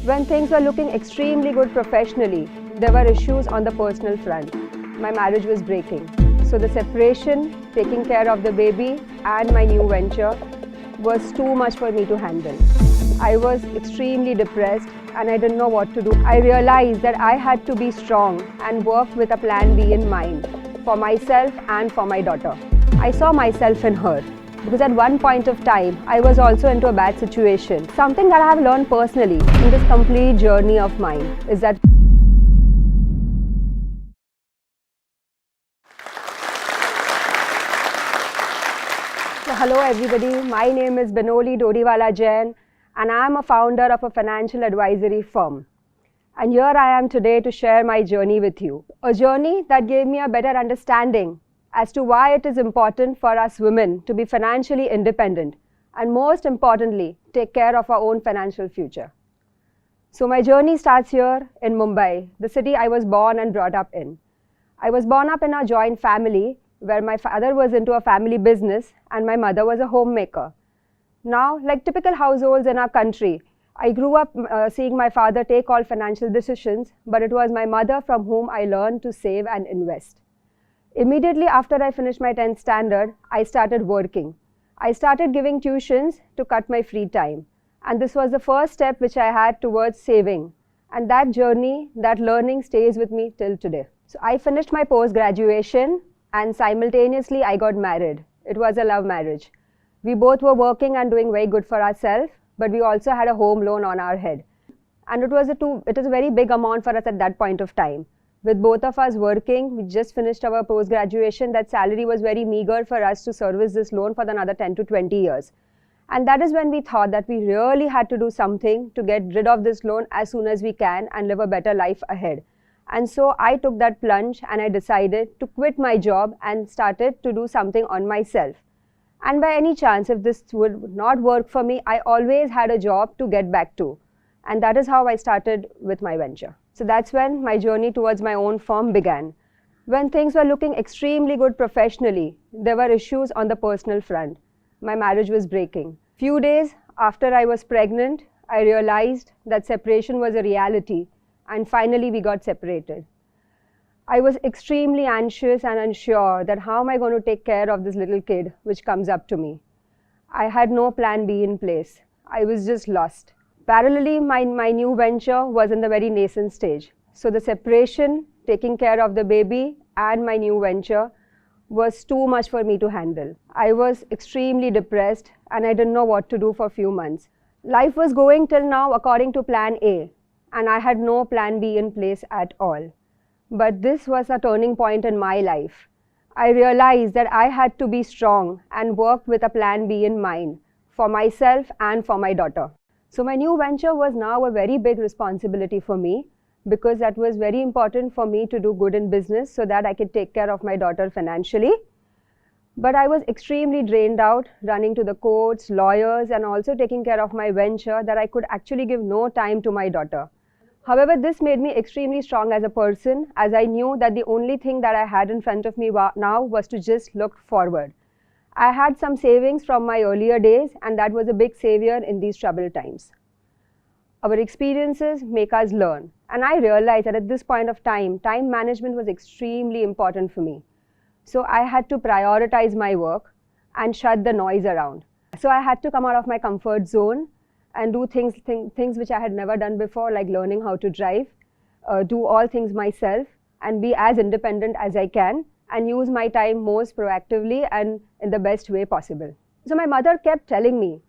When things were looking extremely good professionally, there were issues on the personal front. My marriage was breaking. So the separation, taking care of the baby and my new venture was too much for me to handle. I was extremely depressed and I didn't know what to do. I realized that I had to be strong and work with a plan B in mind for myself and for my daughter. I saw myself in her because at one point of time I was also into a bad situation. Something that I have learned personally in this complete journey of mine is that hello everybody, my name is Binoli Dodhiwala and I am a founder of a financial advisory firm. And here I am today to share my journey with you. A journey that gave me a better understanding as to why it is important for us women to be financially independent and most importantly, take care of our own financial future. So my journey starts here in Mumbai, the city I was born and brought up in. I was born up in a joint family where my father was into a family business and my mother was a homemaker. Now, like typical households in our country, I grew up seeing my father take all financial decisions, but it was my mother from whom I learned to save and invest. Immediately after I finished my 10th standard, I started working. I started giving tuitions to cut my free time. And this was the first step which I had towards saving. And that journey, that learning stays with me till today. So I finished my post-graduation and simultaneously I got married. It was a love marriage. We both were working and doing very good for ourselves, but we also had a home loan on our head. And it was a very big amount for us at that point of time. With both of us working, we just finished our post-graduation, that salary was very meager for us to service this loan for another 10 to 20 years. And that is when we thought that we really had to do something to get rid of this loan as soon as we can and live a better life ahead. And so I took that plunge and I decided to quit my job and started to do something on myself. And by any chance, if this would not work for me, I always had a job to get back to. And that is how I started with my venture. So that's when my journey towards my own firm began. When things were looking extremely good professionally, there were issues on the personal front. My marriage was breaking. Few days after I was pregnant, I realized that separation was a reality, and finally we got separated. I was extremely anxious and unsure that how am I going to take care of this little kid which comes up to me. I had no plan B in place. I was just lost. Parallelly, my new venture was in the very nascent stage. So the separation, taking care of the baby and my new venture was too much for me to handle. I was extremely depressed and I didn't know what to do for a few months. Life was going till now according to plan A and I had no plan B in place at all. But this was a turning point in my life. I realized that I had to be strong and work with a plan B in mind for myself and for my daughter. So my new venture was now a very big responsibility for me because that was very important for me to do good in business so that I could take care of my daughter financially. But I was extremely drained out, running to the courts, lawyers, and also taking care of my venture that I could actually give no time to my daughter. However, this made me extremely strong as a person as I knew that the only thing that I had in front of me now was to just look forward. I had some savings from my earlier days and that was a big savior in these troubled times. Our experiences make us learn and I realized that at this point of time management was extremely important for me. So I had to prioritize my work and shut the noise around. So I had to come out of my comfort zone and do things which I had never done before, like learning how to drive, do all things myself and be as independent as I can and use my time most proactively and in the best way possible. So my mother kept telling me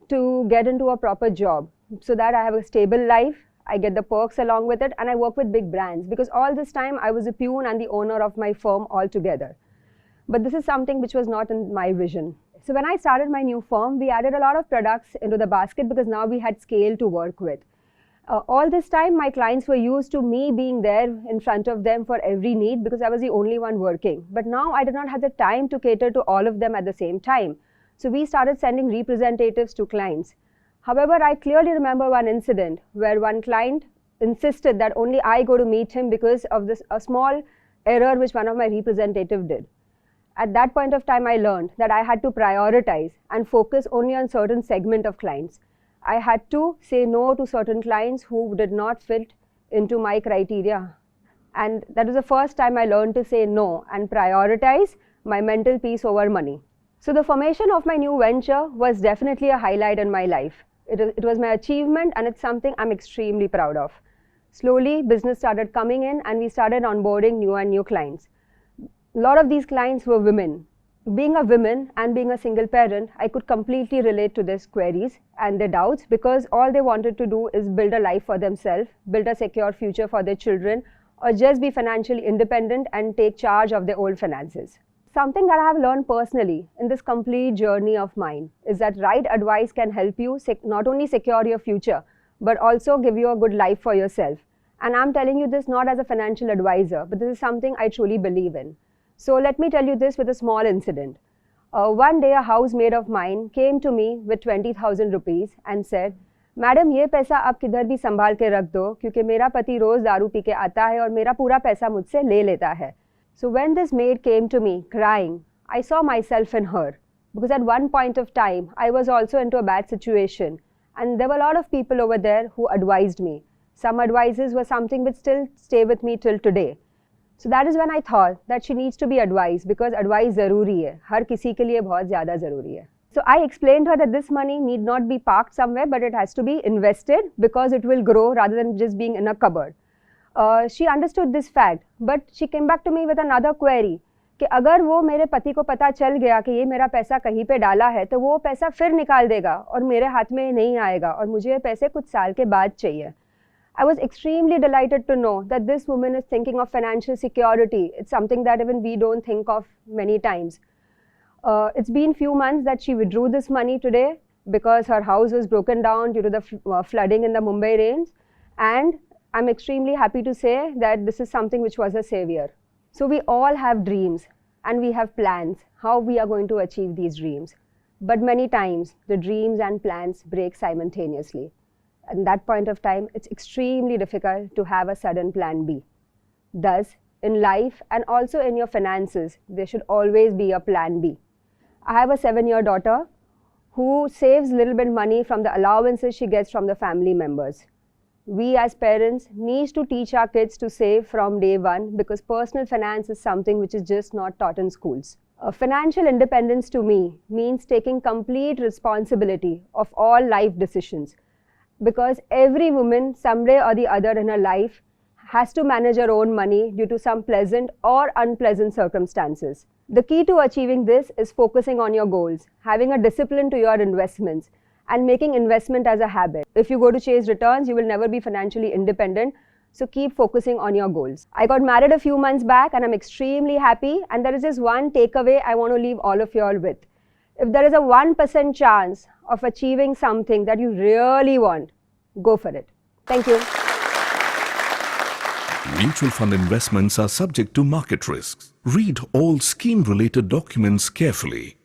to get into a proper job so that I have a stable life, I get the perks along with it and I work with big brands because all this time I was a peon and the owner of my firm altogether. But this is something which was not in my vision. So when I started my new firm, we added a lot of products into the basket because now we had scale to work with. All this time, my clients were used to me being there in front of them for every need because I was the only one working. But now I did not have the time to cater to all of them at the same time. So we started sending representatives to clients. However, I clearly remember one incident where one client insisted that only I go to meet him because of a small error which one of my representatives did. At that point of time, I learned that I had to prioritize and focus only on certain segment of clients. I had to say no to certain clients who did not fit into my criteria. And that was the first time I learned to say no and prioritize my mental peace over money. So the formation of my new venture was definitely a highlight in my life. It was my achievement, and it's something I'm extremely proud of. Slowly, business started coming in and we started onboarding new clients. A lot of these clients were women. Being a woman and being a single parent, I could completely relate to these queries and their doubts, because all they wanted to do is build a life for themselves, build a secure future for their children, or just be financially independent and take charge of their own finances. Something that I have learned personally in this complete journey of mine is that right advice can help you not only secure your future, but also give you a good life for yourself. And I'm telling you this not as a financial advisor, but this is something I truly believe in. So let me tell you this with a small incident. One day a housemaid of mine came to me with 20,000 rupees and said, "madam ये पैसा आप किधर भी संभाल के रख दो, क्योंकि मेरा पति रोज दारू पी के आता है और मेरा पूरा पैसा मुझसे ले लेता है." So when this maid came to me crying, I saw myself in her, because at one point of time I was also into a bad situation, and there were a lot of people over there who advised me. Some advices were something which still stay with me till today. So that is when I thought that she needs to be advised, because advice ज़रूरी है, हर किसी के लिए बहुत ज़्यादा ज़रूरी है. So I explained her that this money need not be parked somewhere, but it has to be invested because it will grow rather than just being in a cupboard. She understood this fact, but she came back to me with another query कि अगर वो मेरे पति को पता चल गया कि ये मेरा पैसा कहीं पे डाला है, तो वो पैसा फिर निकाल देगा और मेरे हाथ में नहीं आएगा और मुझे ये पैसे कुछ साल के बाद चाहिए. I was extremely delighted to know that this woman is thinking of financial security. It's something that even we don't think of many times. It's been few months that she withdrew this money today because her house was broken down due to the flooding in the Mumbai rains, and I'm extremely happy to say that this is something which was a savior. So we all have dreams and we have plans how we are going to achieve these dreams. But many times the dreams and plans break simultaneously. At that point of time, it's extremely difficult to have a sudden plan B. Thus, in life and also in your finances, there should always be a plan B. I have a 7-year daughter who saves little bit money from the allowances she gets from the family members. We as parents need to teach our kids to save from day one, because personal finance is something which is just not taught in schools. Financial independence to me means taking complete responsibility of all life decisions, because every woman someday or the other in her life has to manage her own money due to some pleasant or unpleasant circumstances. The key to achieving this is focusing on your goals, having a discipline to your investments, and making investment as a habit. If you go to chase returns, you will never be financially independent. So keep focusing on your goals. I got married a few months back and I'm extremely happy, and there is just one takeaway I want to leave all of you all with. If there is a 1% chance of achieving something that you really want, go for it. Thank you. Mutual fund investments are subject to market risks. Read all scheme-related documents carefully.